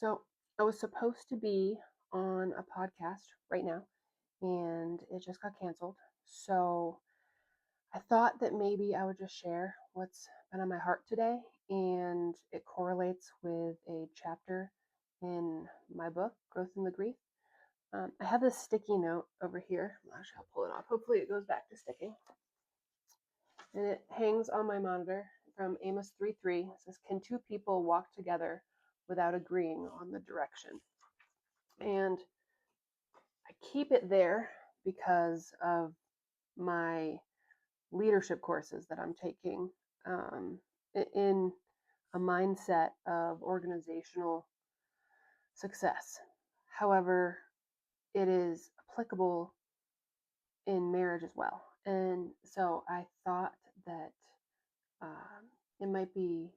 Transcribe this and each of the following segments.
So I was supposed to be on a podcast right now and it just got canceled. So I thought that maybe I would just share what's been on my heart today, and it correlates with a chapter in my book, Growth in the Grief. I have this sticky note over here. Actually, I'll pull it off. Hopefully, it goes back to sticking. And it hangs on my monitor from Amos 3:3. It says, "Can two people walk together without agreeing on the direction?" And I keep it there because of my leadership courses that I'm taking in a mindset of organizational success. However, it is applicable in marriage as well. And so I thought that um, it might be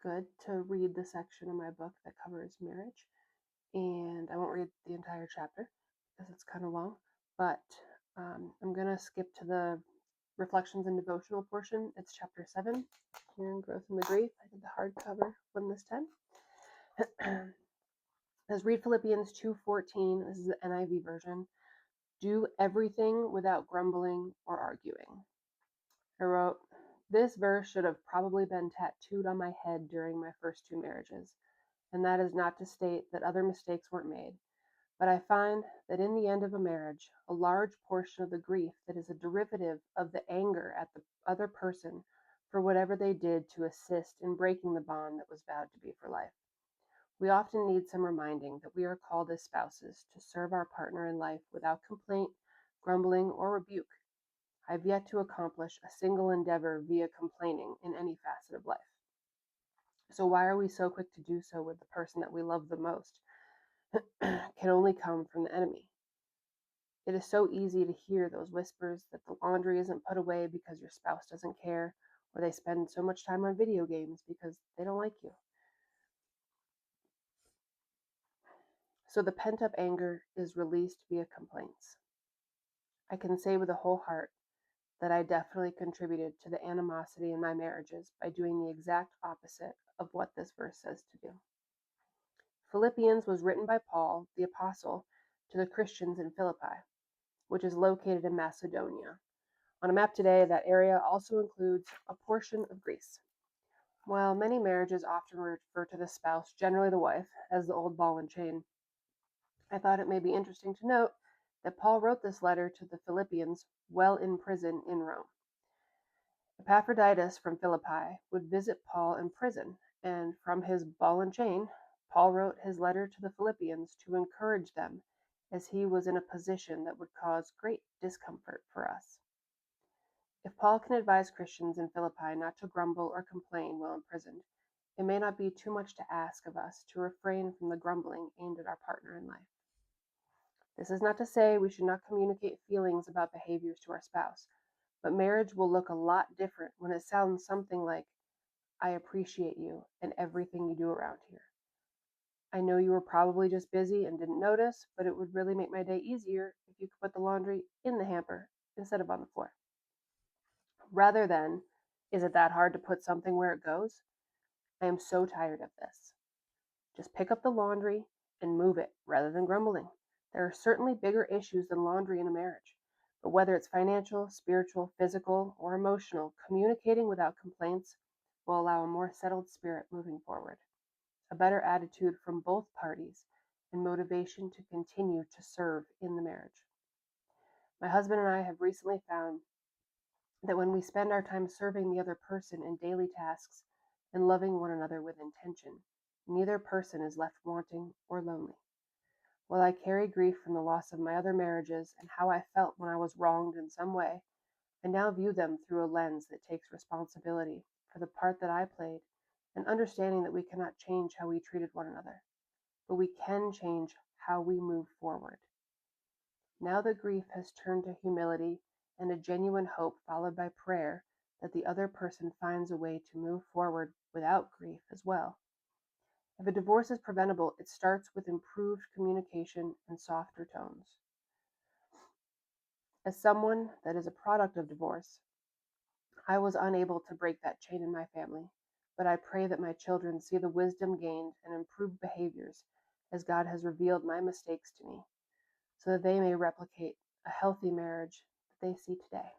good to read the section of my book that covers marriage. And I won't read the entire chapter because it's kind of long, but I'm going to skip to the reflections and devotional portion. It's chapter 7 here in Growth in the Grief. I did the hardcover one this time. Let's read Philippians 2:14. This is the NIV version. "Do everything without grumbling or arguing." I wrote, "This verse should have probably been tattooed on my head during my first two marriages, and that is not to state that other mistakes weren't made. But I find that in the end of a marriage, a large portion of the grief that is a derivative of the anger at the other person for whatever they did to assist in breaking the bond that was vowed to be for life. We often need some reminding that we are called as spouses to serve our partner in life without complaint, grumbling, or rebuke. I have yet to accomplish a single endeavor via complaining in any facet of life. So why are we so quick to do so with the person that we love the most? Can only come from the enemy. It is so easy to hear those whispers that the laundry isn't put away because your spouse doesn't care, or they spend so much time on video games because they don't like you. So the pent up anger is released via complaints. I can say with a whole heart that I definitely contributed to the animosity in my marriages by doing the exact opposite of what this verse says to do. Philippians was written by Paul, the apostle, to the Christians in Philippi, which is located in Macedonia. On a map today, that area also includes a portion of Greece. While many marriages often refer to the spouse, generally the wife, as the old ball and chain, I thought it may be interesting to note that Paul wrote this letter to the Philippians while in prison in Rome. Epaphroditus from Philippi would visit Paul in prison, and from his ball and chain, Paul wrote his letter to the Philippians to encourage them, as he was in a position that would cause great discomfort for us. If Paul can advise Christians in Philippi not to grumble or complain while imprisoned, it may not be too much to ask of us to refrain from the grumbling aimed at our partner in life. This is not to say we should not communicate feelings about behaviors to our spouse, but marriage will look a lot different when it sounds something like, "I appreciate you and everything you do around here. I know you were probably just busy and didn't notice, but it would really make my day easier if you could put the laundry in the hamper instead of on the floor." Rather than, "Is it that hard to put something where it goes? I am so tired of this. Just pick up the laundry and move it rather than grumbling." There are certainly bigger issues than laundry in a marriage, but whether it's financial, spiritual, physical, or emotional, communicating without complaints will allow a more settled spirit moving forward, a better attitude from both parties, and motivation to continue to serve in the marriage. My husband and I have recently found that when we spend our time serving the other person in daily tasks and loving one another with intention, neither person is left wanting or lonely. While I carry grief from the loss of my other marriages and how I felt when I was wronged in some way, I now view them through a lens that takes responsibility for the part that I played, and understanding that we cannot change how we treated one another, but we can change how we move forward. Now that grief has turned to humility and a genuine hope followed by prayer that the other person finds a way to move forward without grief as well. If a divorce is preventable, it starts with improved communication and softer tones. As someone that is a product of divorce, I was unable to break that chain in my family, but I pray that my children see the wisdom gained and improved behaviors as God has revealed my mistakes to me, so that they may replicate a healthy marriage that they see today.